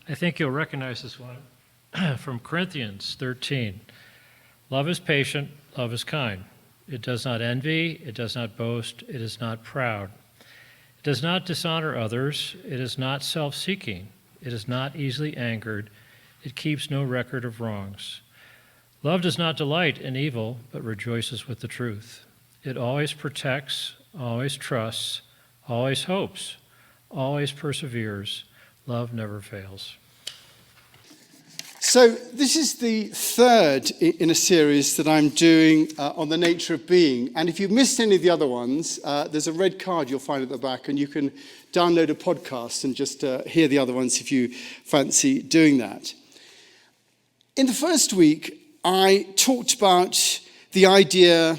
I think you'll recognize this one from Corinthians 13. Love is patient, love is kind. It does not envy, it does not boast, it is not proud. It does not dishonor others, it is not self-seeking, it is not easily angered, it keeps no record of wrongs. Love does not delight in evil, but rejoices with the truth. It always protects, always trusts, always hopes, always perseveres. Love never fails. So this is the third in a series that I'm doing on the nature of being. And if you've missed any of the other ones, there's a red card you'll find at the back, and you can download a podcast and just hear the other ones if you fancy doing that. In the first week, I talked about the idea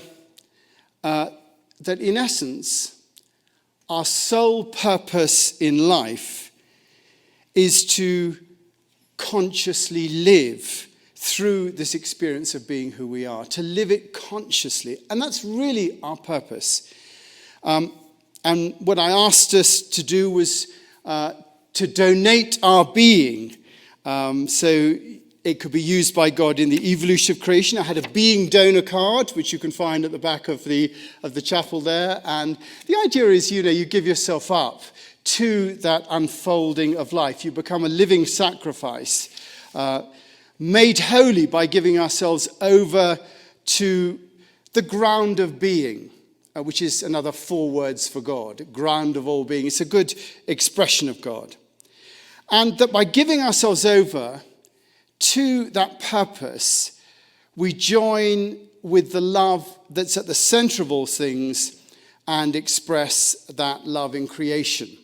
that in essence, our sole purpose in life is to consciously live through this experience of being who we are, to live it consciously. And that's really our purpose. And what I asked us to do was to donate our being. So it could be used by God in the evolution of creation. I had a being donor card, which you can find at the back of the chapel there. And the idea is, you give yourself up to that unfolding of life. You become a living sacrifice, made holy by giving ourselves over to the ground of being, which is another 4 words for God, ground of all being. It's a good expression of God. And that by giving ourselves over to that purpose, we join with the love that's at the center of all things and express that love in creation.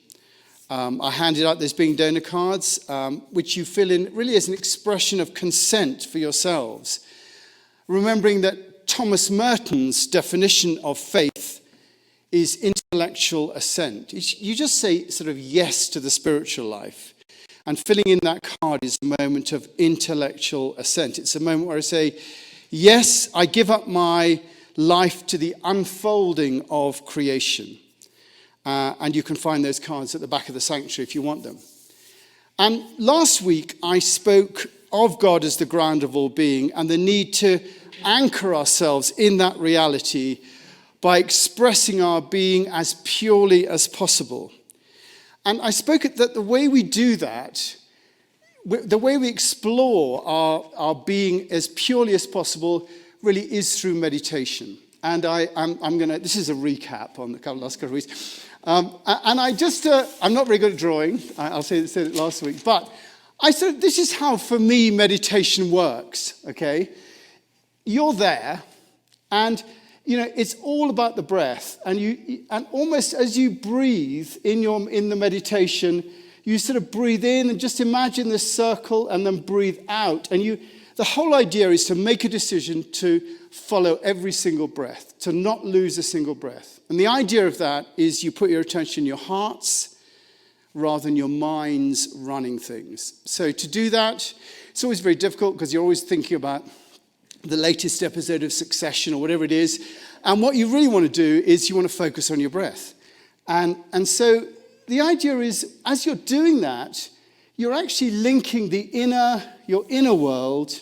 I handed out those being donor cards, which you fill in really as an expression of consent for yourselves. Remembering that Thomas Merton's definition of faith is intellectual assent. You just say sort of yes to the spiritual life. And filling in that card is a moment of intellectual assent. It's a moment where I say, yes, I give up my life to the unfolding of creation. And you can find those cards at the back of the sanctuary if you want them. And last week, I spoke of God as the ground of all being and the need to anchor ourselves in that reality by expressing our being as purely as possible. And I spoke that the way we do that, the way we explore our being as purely as possible, really is through meditation. And this is a recap on the last couple of weeks. And I'm not very good at drawing. I'll say it last week. But I said, this is how, for me, meditation works, okay? You're there, and it's all about the breath, and almost as you breathe in the meditation, you sort of breathe in and just imagine this circle, and then breathe out. And the whole idea is to make a decision to follow every single breath, to not lose a single breath. And the idea of that is you put your attention in your hearts rather than your minds running things. So to do that, it's always very difficult because you're always thinking about the latest episode of Succession or whatever it is. And what you really want to do is you want to focus on your breath. And so the idea is, as you're doing that, you're actually linking your inner world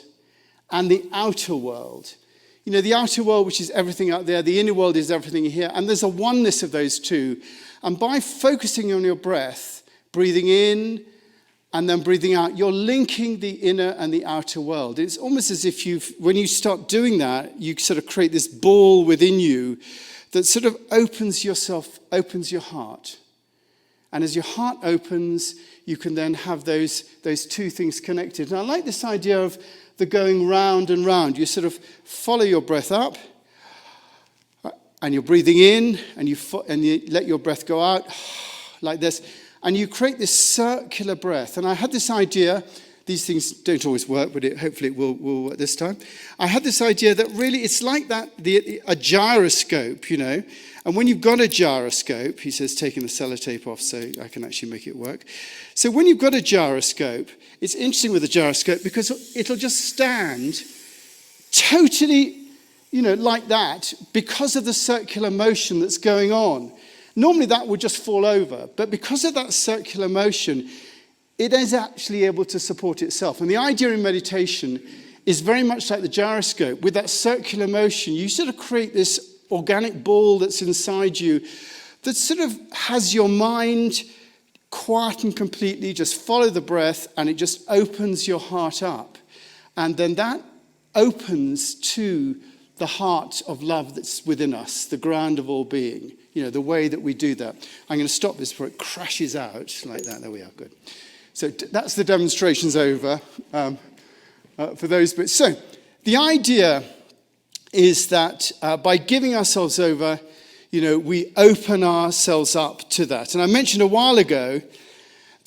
and the outer world. The outer world, which is everything out there, the inner world is everything here. And there's a oneness of those two. And by focusing on your breath, breathing in, and then breathing out, you're linking the inner and the outer world. It's almost as if when you start doing that, you sort of create this ball within you that sort of opens your heart. And as your heart opens, you can then have those two things connected. And I like this idea of the going round and round. You sort of follow your breath up, and you're breathing in, and you let your breath go out like this. And you create this circular breath. And I had this idea, these things don't always work, but hopefully it will work this time. I had this idea that really it's like that, a gyroscope, And when you've got a gyroscope, he says, taking the sellotape off so I can actually make it work. So when you've got a gyroscope, it's interesting with a gyroscope because it'll just stand totally, like that because of the circular motion that's going on. Normally that would just fall over, but because of that circular motion, it is actually able to support itself. And the idea in meditation is very much like the gyroscope. With that circular motion, you sort of create this organic ball that's inside you that sort of has your mind quiet and completely, just follow the breath, and it just opens your heart up. And then that opens to the heart of love that's within us, the ground of all being. You know, the way that we do that. I'm going to stop this before it crashes out like that. There we are, good. So that's the demonstrations over for those bits. So the idea is that by giving ourselves over, you know, we open ourselves up to that. And I mentioned a while ago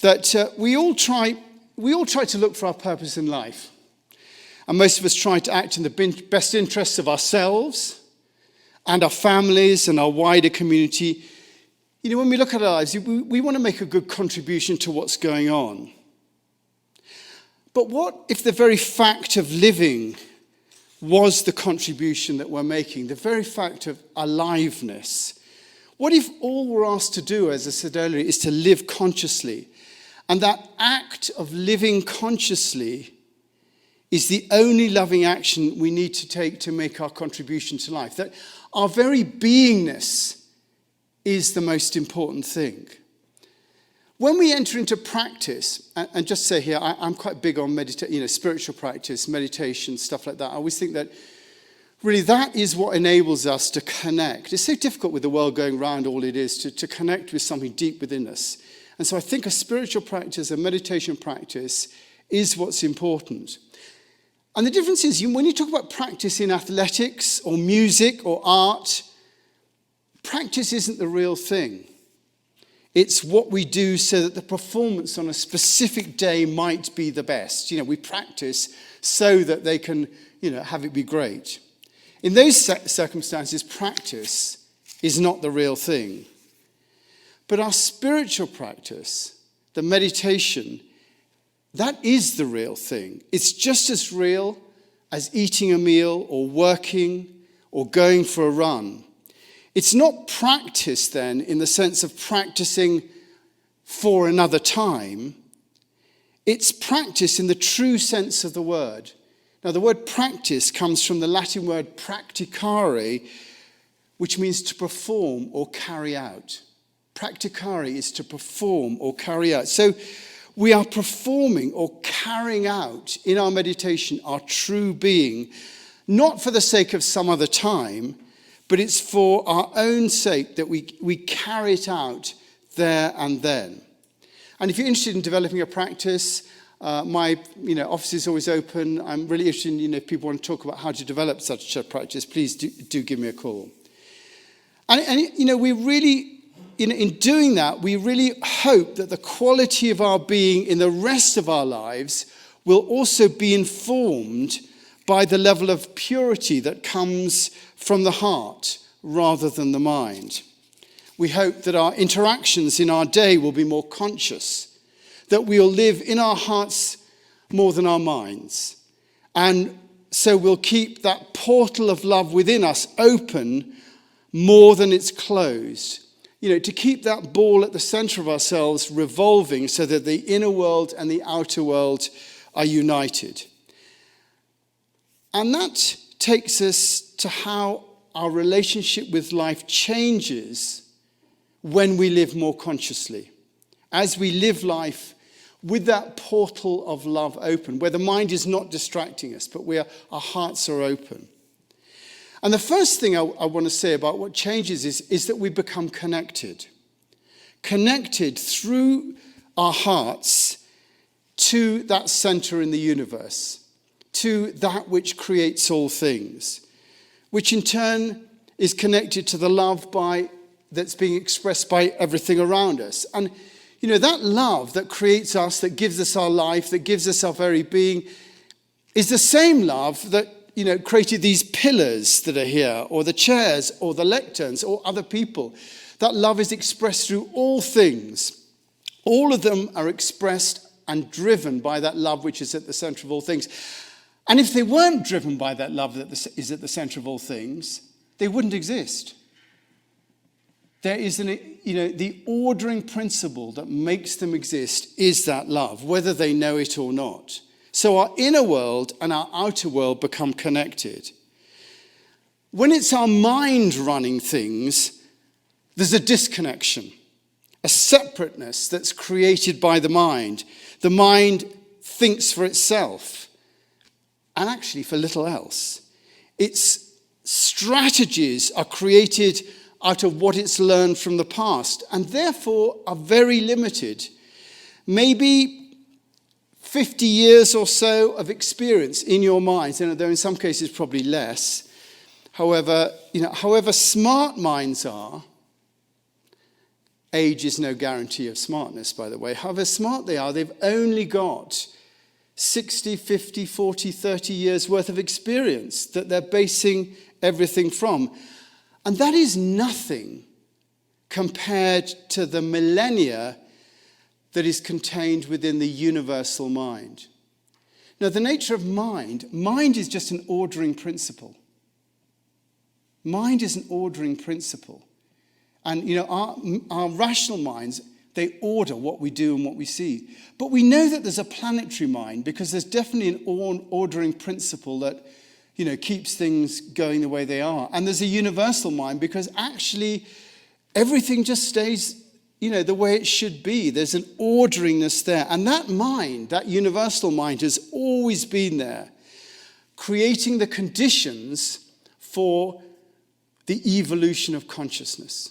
that we all try to look for our purpose in life. And most of us try to act in the best interests of ourselves and our families and our wider community. You know, when we look at our lives, we want to make a good contribution to what's going on. But what if the very fact of living was the contribution that we're making, the very fact of aliveness? What if all we're asked to do, as I said earlier, is to live consciously? And that act of living consciously is the only loving action we need to take to make our contribution to life. That our very beingness is the most important thing. When we enter into practice, and just say here, I'm quite big on spiritual practice, meditation, stuff like that. I always think that really that is what enables us to connect. It's so difficult with the world going round all it is to connect with something deep within us. And so I think a spiritual practice, a meditation practice is what's important. And the difference is, when you talk about practice in athletics or music or art, practice isn't the real thing. It's what we do so that the performance on a specific day might be the best. You know, we practice so that they can, have it be great. In those circumstances, practice is not the real thing. But our spiritual practice, the meditation, that is the real thing. It's just as real as eating a meal or working or going for a run. It's not practice then in the sense of practicing for another time. It's practice in the true sense of the word. Now, the word practice comes from the Latin word practicare, which means to perform or carry out. Practicare is to perform or carry out. So we are performing or carrying out in our meditation our true being, not for the sake of some other time, but it's for our own sake that we carry it out there and then. And if you're interested in developing a practice, my office is always open. I'm really interested in if people want to talk about how to develop such a practice, please do give me a call. And we really, in doing that, we really hope that the quality of our being in the rest of our lives will also be informed by the level of purity that comes from the heart rather than the mind. We hope that our interactions in our day will be more conscious, that we'll live in our hearts more than our minds. And so we'll keep that portal of love within us open more than it's closed. To keep that ball at the center of ourselves revolving so that the inner world and the outer world are united. And that takes us to how our relationship with life changes when we live more consciously. As we live life with that portal of love open, where the mind is not distracting us, but where our hearts are open. And the first thing I want to say about what changes is that we become connected. Connected through our hearts to that center in the universe, to that which creates all things, which in turn is connected to the love that's being expressed by everything around us. And, that love that creates us, that gives us our life, that gives us our very being, is the same love that, created these pillars that are here, or the chairs, or the lecterns, or other people. That love is expressed through all things. All of them are expressed and driven by that love which is at the center of all things. And if they weren't driven by that love that is at the center of all things, they wouldn't exist. there is the ordering principle that makes them exist is that love, whether they know it or not. So our inner world and our outer world become connected. When it's our mind running things, there's a disconnection, a separateness that's created by the mind. The mind thinks for itself and actually for little else. Its strategies are created out of what it's learned from the past, and therefore are very limited. Maybe 50 years or so of experience in your mind, and though in some cases probably less. However smart minds are, age is no guarantee of smartness, by the way. However smart they are, they've only got 60, 50, 40, 30 years worth of experience that they're basing everything from. And that is nothing compared to the millennia that is contained within the universal mind. Now, the nature of mind is just an ordering principle. Mind is an ordering principle. And, our rational minds, they order what we do and what we see. But we know that there's a planetary mind because there's definitely an ordering principle that keeps things going the way they are. And there's a universal mind because actually everything just stays, the way it should be. There's an orderingness there. And that mind, that universal mind, has always been there, creating the conditions for the evolution of consciousness.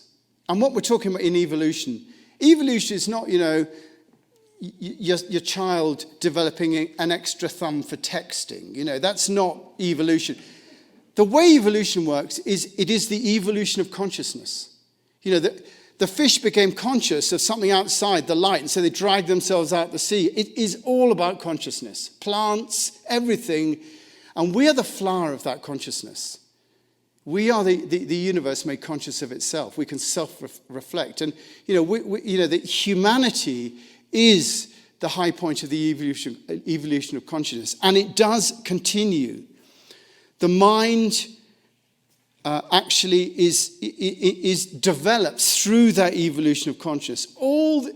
And what we're talking about in evolution is not, your child developing an extra thumb for texting. That's not evolution. The way evolution works is it is the evolution of consciousness. The fish became conscious of something outside the light, and so they dragged themselves out the sea. It is all about consciousness. Plants, everything. And we are the flower of that consciousness. We are the universe made conscious of itself. We can self-reflect. And, that humanity is the high point of the evolution of consciousness. And it does continue. The mind actually is developed through that evolution of consciousness. All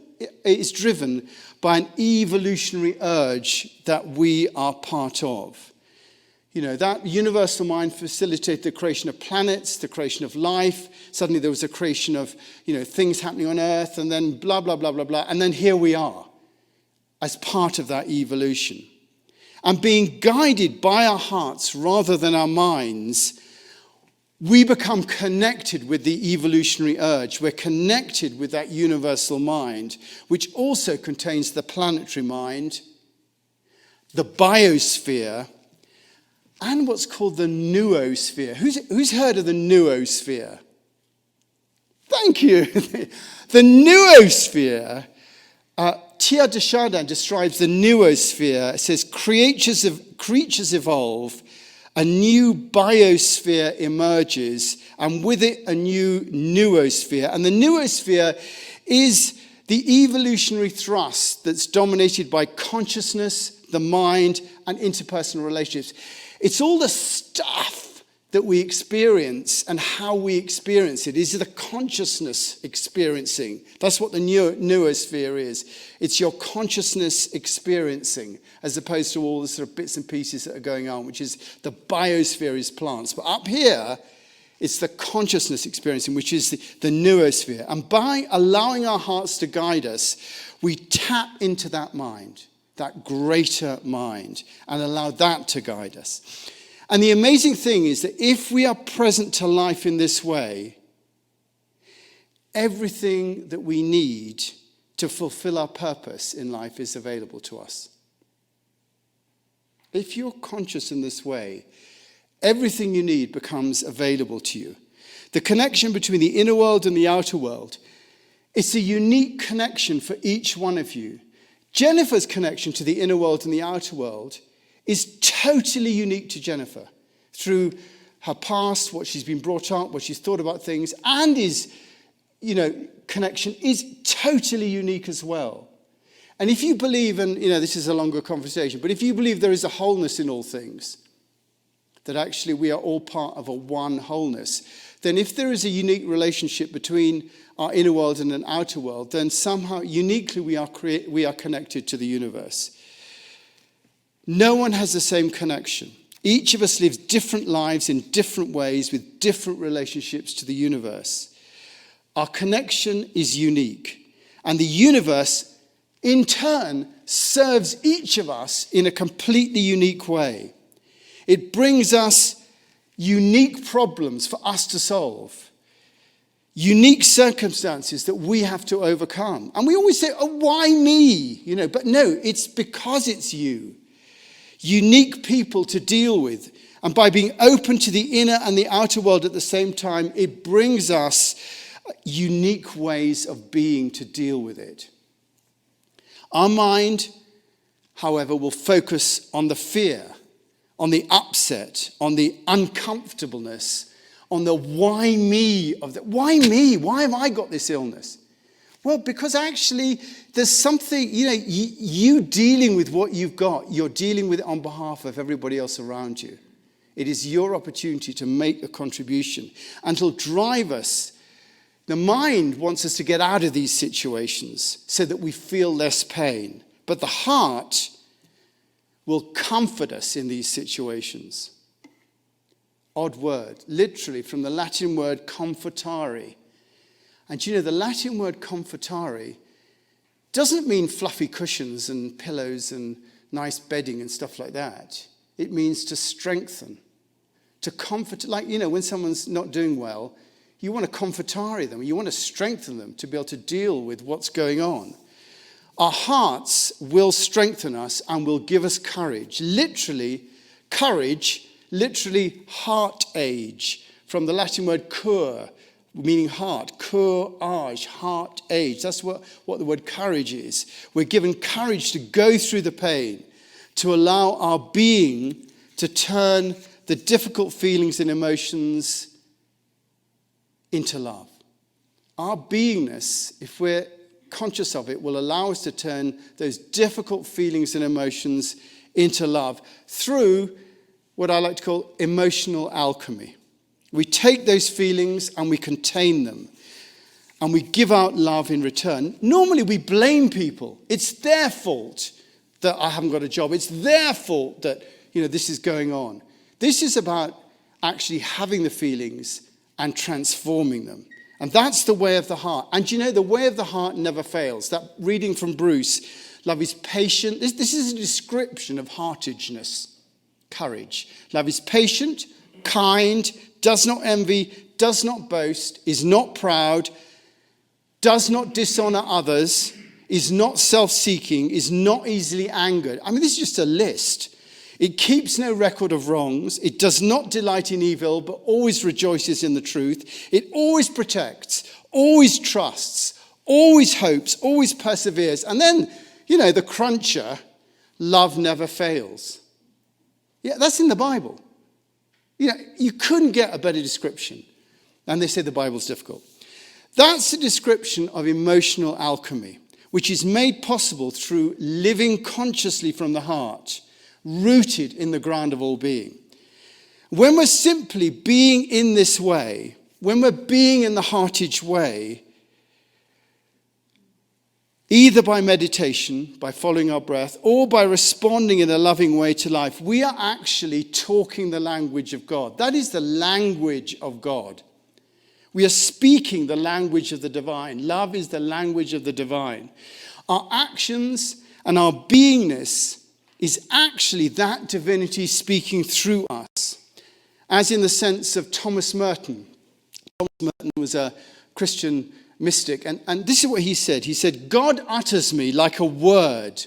is driven by an evolutionary urge that we are part of. That universal mind facilitated the creation of planets, the creation of life. Suddenly there was a creation of, things happening on Earth, and then blah, blah, blah, blah, blah. And then here we are as part of that evolution. And being guided by our hearts rather than our minds, we become connected with the evolutionary urge. We're connected with that universal mind, which also contains the planetary mind, the biosphere, and what's called the noosphere. Who's heard of the noosphere? Thank you. The noosphere, Teilhard de Chardin describes the noosphere. It says, creatures evolve, a new biosphere emerges, and with it a new noosphere. And the noosphere is the evolutionary thrust that's dominated by consciousness, the mind, and interpersonal relationships. It's all the stuff that we experience and how we experience it. Is the consciousness experiencing? That's what the noosphere is. It's your consciousness experiencing, as opposed to all the sort of bits and pieces that are going on, which is the biosphere is plants. But up here, it's the consciousness experiencing, which is the noosphere. And by allowing our hearts to guide us, we tap into that mind, that greater mind, and allow that to guide us. And the amazing thing is that if we are present to life in this way, everything that we need to fulfill our purpose in life is available to us. If you're conscious in this way, everything you need becomes available to you. The connection between the inner world and the outer world, it's a unique connection for each one of you. Jennifer's connection to the inner world and the outer world is totally unique to Jennifer through her past, what she's been brought up, what she's thought about things, and his, connection is totally unique as well. And if you believe, and this is a longer conversation, but if you believe there is a wholeness in all things, that actually we are all part of a one wholeness, then if there is a unique relationship between our inner world and an outer world, then somehow uniquely we are connected to the universe. No one has the same connection. Each of us lives different lives in different ways with different relationships to the universe. Our connection is unique, and the universe in turn serves each of us in a completely unique way. It brings us unique problems for us to solve, unique circumstances that we have to overcome. And we always say, oh, why me? But no, it's because it's you. Unique people to deal with. And by being open to the inner and the outer world at the same time, it brings us unique ways of being to deal with it. Our mind, however, will focus on the fear, on the upset, on the uncomfortableness, on the why me of the why me? Why have I got this illness? Well, because actually there's something, you dealing with what you've got, you're dealing with it on behalf of everybody else around you. It is your opportunity to make a contribution, and it'll drive us. The mind wants us to get out of these situations so that we feel less pain. But the heart will comfort us in these situations. Odd word, literally from the Latin word comfortare. And the Latin word comfortare doesn't mean fluffy cushions and pillows and nice bedding and stuff like that. It means to strengthen, to comfort. Like, when someone's not doing well, you want to comfortare them. You want to strengthen them to be able to deal with what's going on. Our hearts will strengthen us and will give us courage. Courage, literally heart age, from the Latin word cur, meaning heart. Courage, heart age. That's what the word courage is. We're given courage to go through the pain, to allow our being to turn the difficult feelings and emotions into love. Our beingness, if we're conscious of it, will allow us to turn those difficult feelings and emotions into love through what I like to call emotional alchemy. We take those feelings and we contain them, and we give out love in return. Normally we blame people. It's their fault that I haven't got a job. It's their fault that this is going on. This is about actually having the feelings and transforming them. And that's the way of the heart. And the way of the heart never fails. That reading from Bruce, love is patient. This is a description of heartedness, courage. Love is patient, kind, does not envy, does not boast, is not proud, does not dishonor others, is not self-seeking, is not easily angered. This is just a list. It keeps no record of wrongs. It does not delight in evil, but always rejoices in the truth. It always protects, always trusts, always hopes, always perseveres. And then, the cruncher, love never fails. Yeah, that's in the Bible. You couldn't get a better description. And they say the Bible's difficult. That's a description of emotional alchemy, which is made possible through living consciously from the heart, rooted in the ground of all being. When we're simply being in this way, when we're being in the heartage way, either by meditation, by following our breath, or by responding in a loving way to life, we are actually talking the language of God. That is the language of God. We are speaking the language of the divine. Love is the language of the divine. Our actions and our beingness is actually that divinity speaking through us, as in the sense of Thomas Merton. Thomas Merton was a Christian mystic, and this is what he said. He said, God utters me like a word,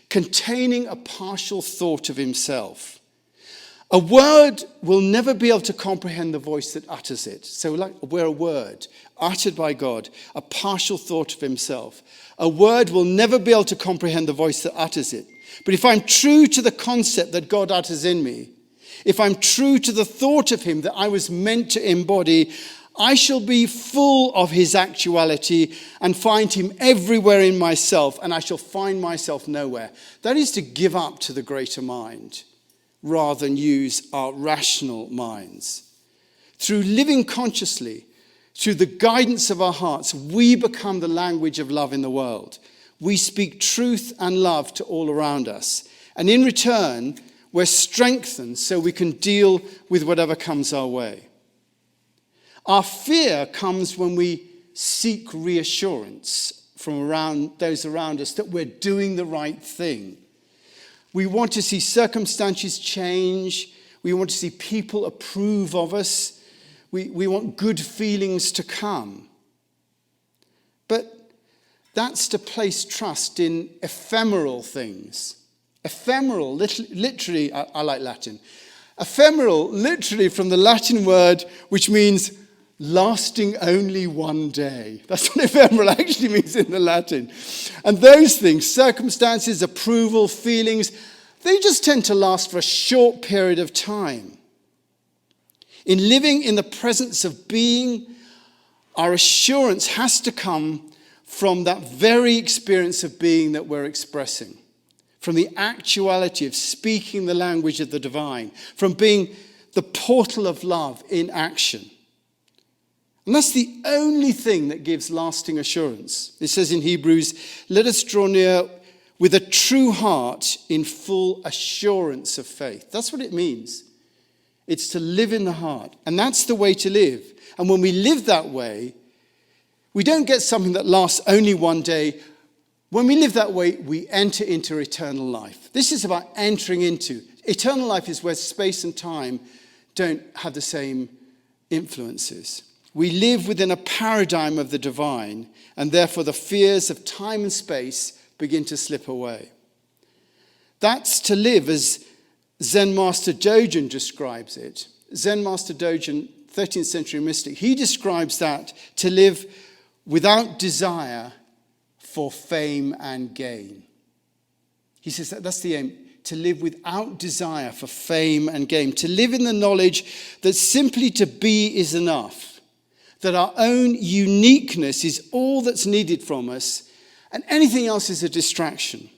containing a partial thought of himself. A word will never be able to comprehend the voice that utters it. So we're a word uttered by God, a partial thought of himself. A word will never be able to comprehend the voice that utters it. But if I'm true to the concept that God utters in me, if I'm true to the thought of him that I was meant to embody, I shall be full of his actuality and find him everywhere in myself, and I shall find myself nowhere. That is to give up to the greater mind. rather than use our rational minds. Through living consciously, through the guidance of our hearts, we become the language of love in the world. We speak truth and love to all around us. And in return, we're strengthened so we can deal with whatever comes our way. Our fear comes when we seek reassurance from those around us that we're doing the right thing. We want to see circumstances change. We want to see people approve of us. We want good feelings to come. But that's to place trust in ephemeral things. Ephemeral, literally, I like Latin. Ephemeral, literally from the Latin word which means lasting only one day. That's what ephemeral actually means in the Latin. And those things, circumstances, approval, feelings, they just tend to last for a short period of time. In living in the presence of being, our assurance has to come from that very experience of being that we're expressing, from the actuality of speaking the language of the divine, from being the portal of love in action. And that's the only thing that gives lasting assurance. It says in Hebrews, let us draw near with a true heart in full assurance of faith. That's what it means. It's to live in the heart. And that's the way to live. And when we live that way, we don't get something that lasts only one day. When we live that way, we enter into eternal life. This is about entering into. Eternal life is where space and time don't have the same influences. We live within a paradigm of the divine, and therefore the fears of time and space begin to slip away. That's to live as Zen Master Dogen describes it. Zen Master Dogen, 13th century mystic, he describes that to live without desire for fame and gain. He says that's the aim, to live without desire for fame and gain, to live in the knowledge that simply to be is enough, that our own uniqueness is all that's needed from us, and anything else is a distraction.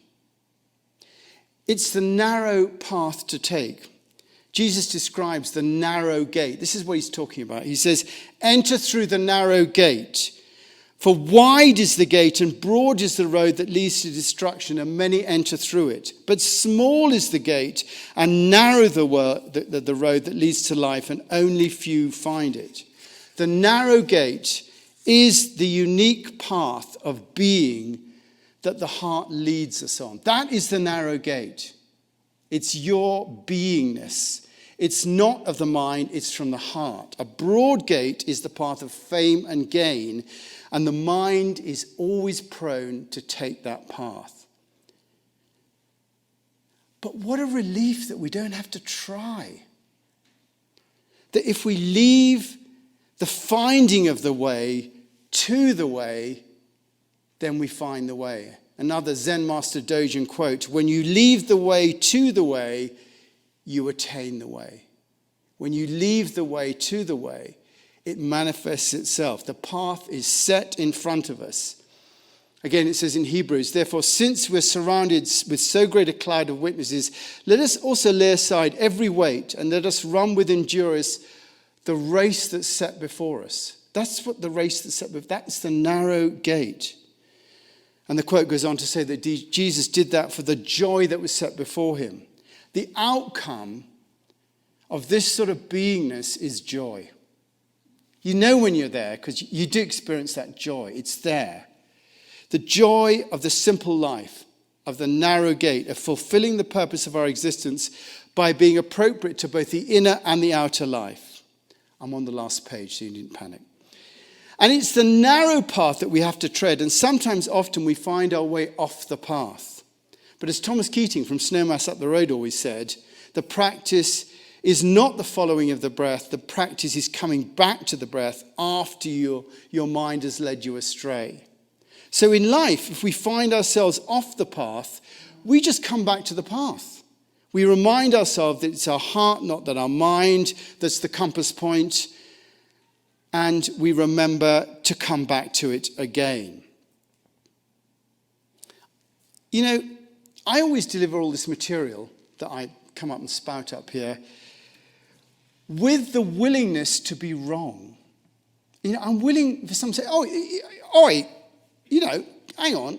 It's the narrow path to take. Jesus describes the narrow gate. This is what he's talking about. He says, enter through the narrow gate. For wide is the gate and broad is the road that leads to destruction, and many enter through it. But small is the gate and narrow the road that leads to life, and only few find it. The narrow gate is the unique path of being that the heart leads us on. That is the narrow gate. It's your beingness. It's not of the mind, it's from the heart. A broad gate is the path of fame and gain, and the mind is always prone to take that path. But what a relief that we don't have to try. That if we leave the finding of the way to the way, then we find the way. Another Zen Master Dogen quote, when you leave the way to the way, you attain the way. When you leave the way to the way, it manifests itself. The path is set in front of us. Again, it says in Hebrews, therefore, since we're surrounded with so great a cloud of witnesses, let us also lay aside every weight and let us run with endurance the race that's set before us. That's what the race that's set before us. That's the narrow gate. And the quote goes on to say that Jesus did that for the joy that was set before him. The outcome of this sort of beingness is joy. You know when you're there because you do experience that joy. It's there. The joy of the simple life, of the narrow gate, of fulfilling the purpose of our existence by being appropriate to both the inner and the outer life. I'm on the last page, so you needn't panic. And it's the narrow path that we have to tread, and sometimes often we find our way off the path. But as Thomas Keating from Snowmass up the road always said, the practice is not the following of the breath, the practice is coming back to the breath after your mind has led you astray. So in life, if we find ourselves off the path, we just come back to the path. We remind ourselves that it's our heart, not that our mind, that's the compass point. And we remember to come back to it again. You know, I always deliver all this material that I come up and spout up here. With the willingness to be wrong. I'm willing for some to say, oi, hang on.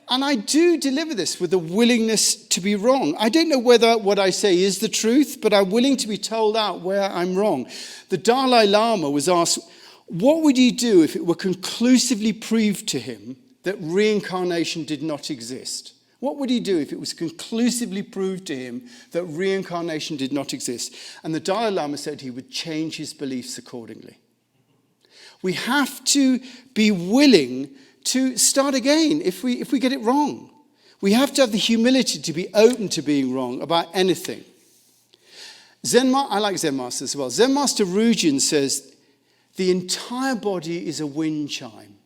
And I do deliver this with a willingness to be wrong. I don't know whether what I say is the truth, but I'm willing to be told out where I'm wrong. The Dalai Lama was asked, what would he do if it were conclusively proved to him that reincarnation did not exist? What would he do if it was conclusively proved to him that reincarnation did not exist? And the Dalai Lama said he would change his beliefs accordingly. We have to be willing to start again if we get it wrong. We have to have the humility to be open to being wrong about anything. I like Zen masters as well. Zen master Rujin says, the entire body is a wind chime.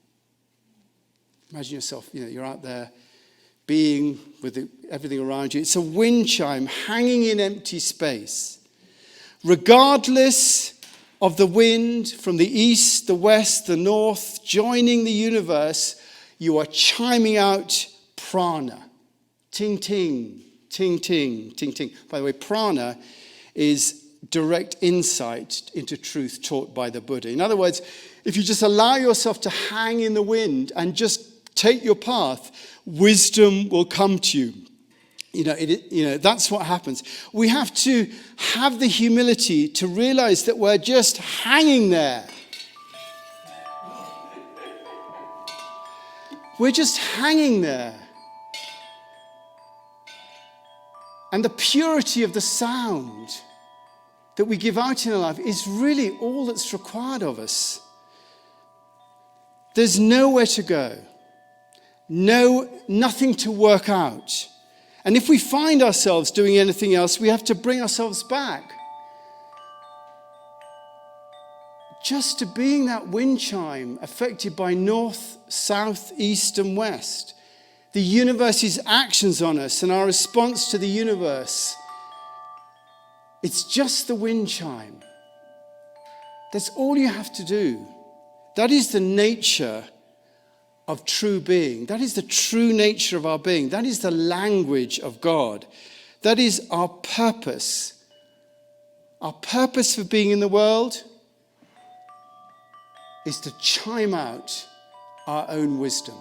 Imagine yourself, you're out there being with everything around you. It's a wind chime hanging in empty space. Regardless of the wind from the east, the west, the north, joining the universe, you are chiming out prana. Ting, ting, ting, ting, ting, ting. By the way, prana is direct insight into truth taught by the Buddha. In other words, if you just allow yourself to hang in the wind and just take your path, wisdom will come to you. That's what happens. We have to have the humility to realize that we're just hanging there. We're just hanging there. And the purity of the sound that we give out in our life is really all that's required of us. There's nowhere to go. Nothing to work out. And if we find ourselves doing anything else, we have to bring ourselves back. Just to being that wind chime affected by north, south, east, and west. The universe's actions on us and our response to the universe. It's just the wind chime. That's all you have to do. That is the nature of true being. That is the true nature of our being. That is the language of God. That is our purpose. Our purpose for being in the world is to chime out our own wisdom.